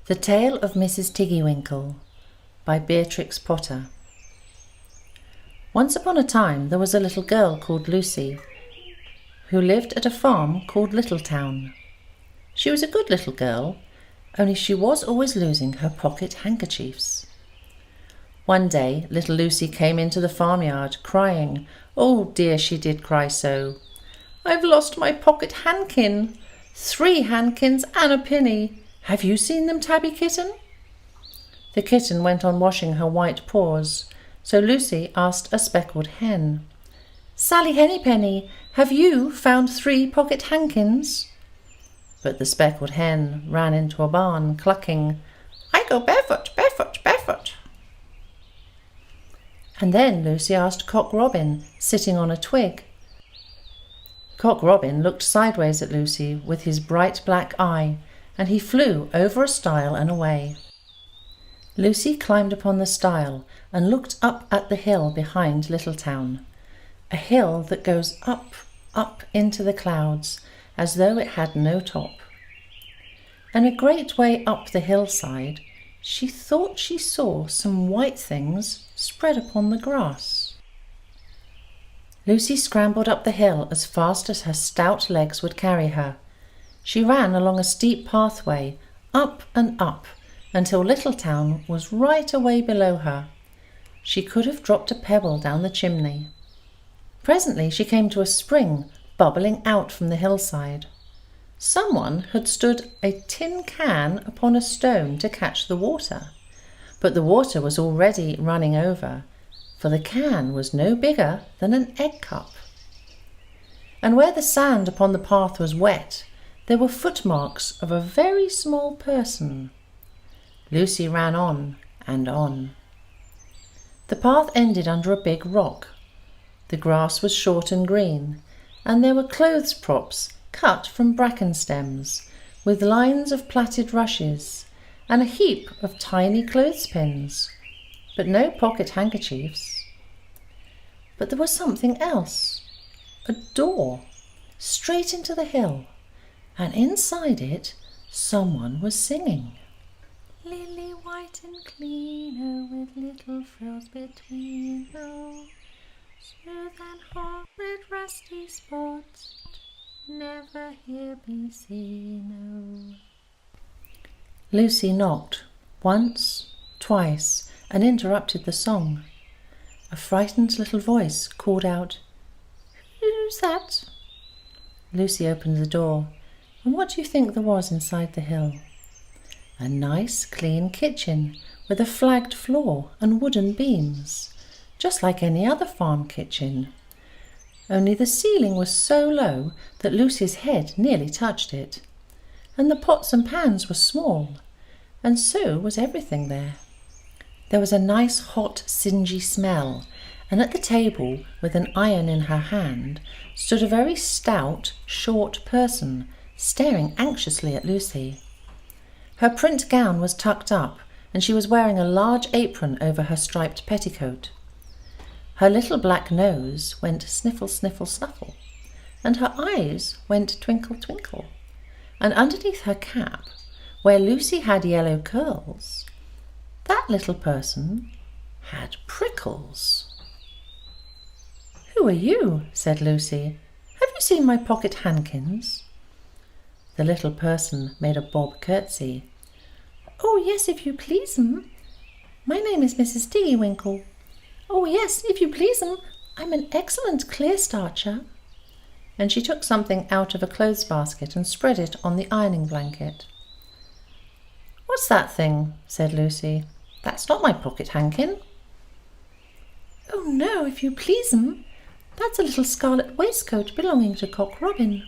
The Tale of Mrs. Tiggy Winkle by Beatrix Potter. Once upon a time there was a little girl called Lucy who lived at a farm called Littletown. She was a good little girl, only she was always losing her pocket handkerchiefs. One day little Lucy came into the farmyard crying. Oh dear, she did cry so. "I've lost my pocket handkin. 3 handkins and a penny. Have you seen them, Tabby Kitten?" The kitten went on washing her white paws, so Lucy asked a speckled hen, "Sally Hennypenny, have you found 3 pocket handkins?" But the speckled hen ran into a barn, clucking, "I go barefoot, barefoot, barefoot." And then Lucy asked Cock Robin, sitting on a twig. Cock Robin looked sideways at Lucy with his bright black eye, and he flew over a stile and away. Lucy climbed upon the stile and looked up at the hill behind Littletown, a hill that goes up, up into the clouds, as though it had no top. And a great way up the hillside, she thought she saw some white things spread upon the grass. Lucy scrambled up the hill as fast as her stout legs would carry her. She ran along a steep pathway, up and up, until Littletown was right away below her. She could have dropped a pebble down the chimney. Presently she came to a spring bubbling out from the hillside. Someone had stood a tin can upon a stone to catch the water, but the water was already running over, for the can was no bigger than an egg cup. And where the sand upon the path was wet, there were footmarks of a very small person. Lucy ran on and on. The path ended under a big rock. The grass was short and green, and there were clothes props cut from bracken stems, with lines of plaited rushes, and a heap of tiny clothespins, but no pocket handkerchiefs. But there was something else, a door, straight into the hill, and inside it someone was singing. "Lily white and clean, with little frills between, smooth and hot with rusty spots, never here be seen, Lucy knocked once, twice, and interrupted the song. A frightened little voice called out, "Who's that?" Lucy opened the door, and what do you think there was inside the hill? A nice clean kitchen with a flagged floor and wooden beams, just like any other farm kitchen. Only the ceiling was so low that Lucy's head nearly touched it, and the pots and pans were small, and so was everything there. There was a nice hot singy smell, and at the table, with an iron in her hand, stood a very stout, short person, staring anxiously at Lucy. Her print gown was tucked up, and she was wearing a large apron over her striped petticoat. Her little black nose went sniffle, sniffle, snuffle, and her eyes went twinkle, twinkle, and underneath her cap, where Lucy had yellow curls, that little person had prickles. "Who are you?" said Lucy. "Have you seen my pocket handkins?" The little person made a bob curtsy. "Oh yes, if you please'm. My name is Mrs. Tiggy Winkle. Oh yes, if you please'm, I'm an excellent clear starcher." And she took something out of a clothes basket and spread it on the ironing blanket. "What's that thing?" said Lucy. "That's not my pocket handkin." "Oh no, if you please'm. That's a little scarlet waistcoat belonging to Cock Robin."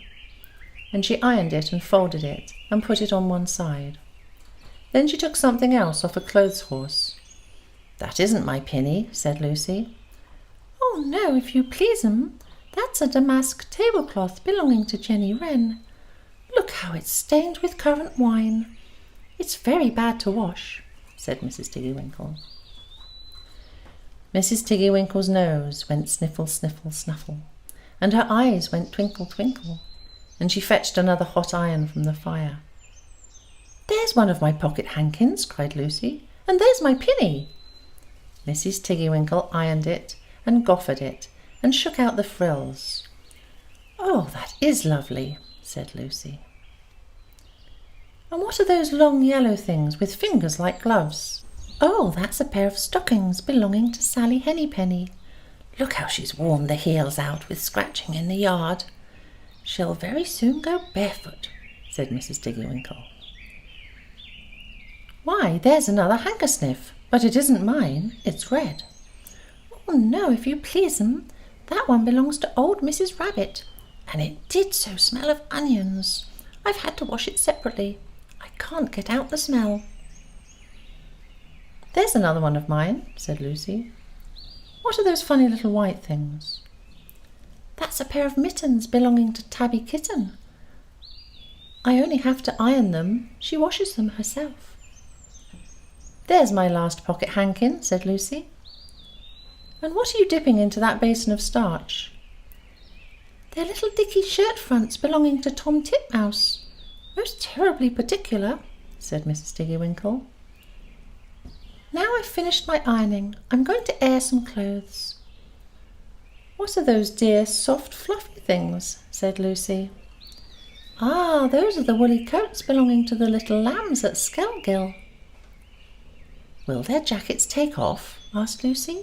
And she ironed it and folded it and put it on one side. Then she took something else off a clothes horse. "That isn't my pinny," said Lucy. "Oh no, if you please'm. That's a damask tablecloth belonging to Jenny Wren. Look how it's stained with currant wine. It's very bad to wash," said Mrs. Tiggy Winkle. Mrs. Tiggy Winkle's nose went sniffle, sniffle, snuffle, and her eyes went twinkle, twinkle, and she fetched another hot iron from the fire. "There's one of my pocket hankins," cried Lucy, "and there's my pinny." Mrs. Tiggy-Winkle ironed it and goffered it and shook out the frills. "Oh, that is lovely," said Lucy. "And what are those long yellow things with fingers like gloves?" "Oh, that's a pair of stockings belonging to Sally Hennypenny. Look how she's worn the heels out with scratching in the yard. She'll very soon go barefoot," said Mrs. Tiggy-Winkle. "Why, there's another handkersniff, but it isn't mine, it's red." "Oh no, if you please'm, that one belongs to old Mrs. Rabbit, and it did so smell of onions. I've had to wash it separately. I can't get out the smell." "There's another one of mine," said Lucy. "What are those funny little white things?" "That's a pair of mittens belonging to Tabby Kitten. I only have to iron them. She washes them herself." "There's my last pocket hankin," said Lucy. "And what are you dipping into that basin of starch?" "They're little dicky shirt fronts belonging to Tom Titmouse. Most terribly particular," said Mrs. Tiggy-Winkle. "Now I've finished my ironing, I'm going to air some clothes." "What are those dear, soft, fluffy things?" said Lucy. "Ah, those are the woolly coats belonging to the little lambs at Skelgill." "Will their jackets take off?" asked Lucy.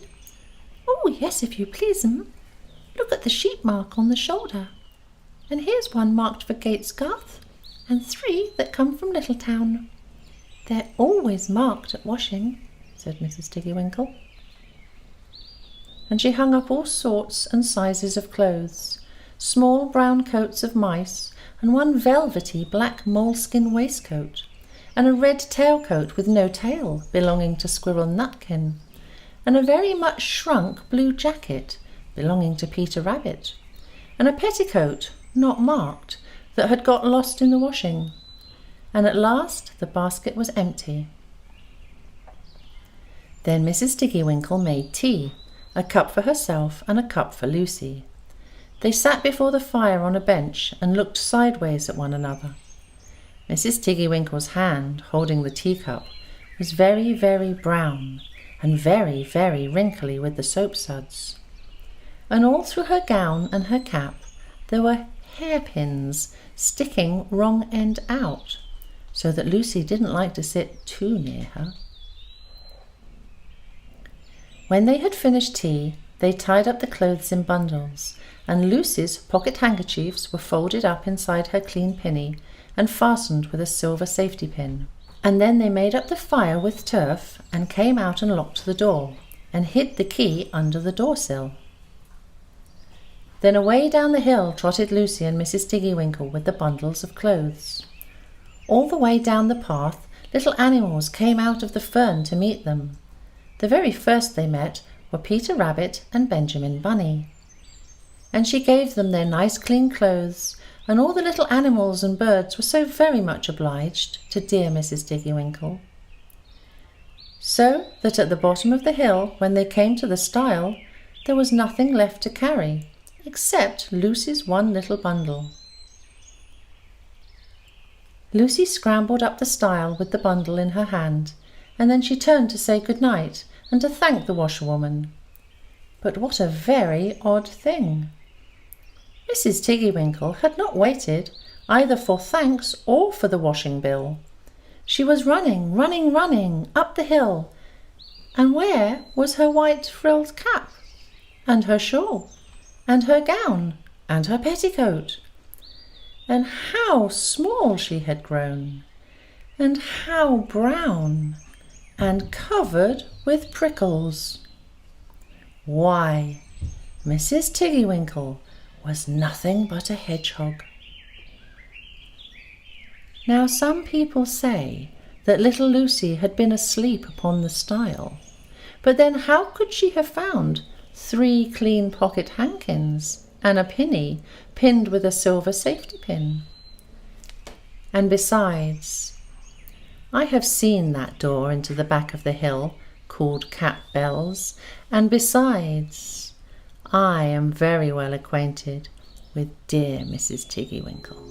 "Oh, yes, if you please'm. Look at the sheep mark on the shoulder. And here's one marked for Gates Garth, and 3 that come from Littletown. They're always marked at washing," said Mrs. Tiggy-Winkle. And she hung up all sorts and sizes of clothes, small brown coats of mice, and one velvety black moleskin waistcoat, and a red tailcoat with no tail belonging to Squirrel Nutkin, and a very much shrunk blue jacket belonging to Peter Rabbit, and a petticoat not marked that had got lost in the washing, and at last the basket was empty. Then Mrs. Tiggy-Winkle made tea, a cup for herself and a cup for Lucy. They sat before the fire on a bench and looked sideways at one another. Mrs. Tiggy-Winkle's hand, holding the teacup, was very, very brown and very, very wrinkly with the soapsuds. And all through her gown and her cap there were hairpins sticking wrong end out, so that Lucy didn't like to sit too near her. When they had finished tea, they tied up the clothes in bundles, and Lucy's pocket handkerchiefs were folded up inside her clean pinny and fastened with a silver safety pin. And then they made up the fire with turf and came out and locked the door and hid the key under the door-sill. Then away down the hill trotted Lucy and Mrs. Tiggy-Winkle with the bundles of clothes. All the way down the path, little animals came out of the fern to meet them. The very first they met were Peter Rabbit and Benjamin Bunny. And she gave them their nice clean clothes, and all the little animals and birds were so very much obliged to dear Mrs. Tiggy-Winkle. So that at the bottom of the hill, when they came to the stile, there was nothing left to carry, except Lucy's one little bundle. Lucy scrambled up the stile with the bundle in her hand, and then she turned to say good night and to thank the washerwoman. But what a very odd thing! Mrs. Tiggy-Winkle had not waited either for thanks or for the washing bill. She was running, running, running up the hill, and where was her white frilled cap, and her shawl, and her gown, and her petticoat? And how small she had grown, and how brown, and covered with prickles! Why, Mrs. Tiggy-Winkle was nothing but a hedgehog. Now some people say that little Lucy had been asleep upon the stile, but then how could she have found 3 clean pocket hankins and a pinny pinned with a silver safety pin? And besides, I have seen that door into the back of the hill called Cat Bells, and besides, I am very well acquainted with dear Mrs. Tiggy-Winkle.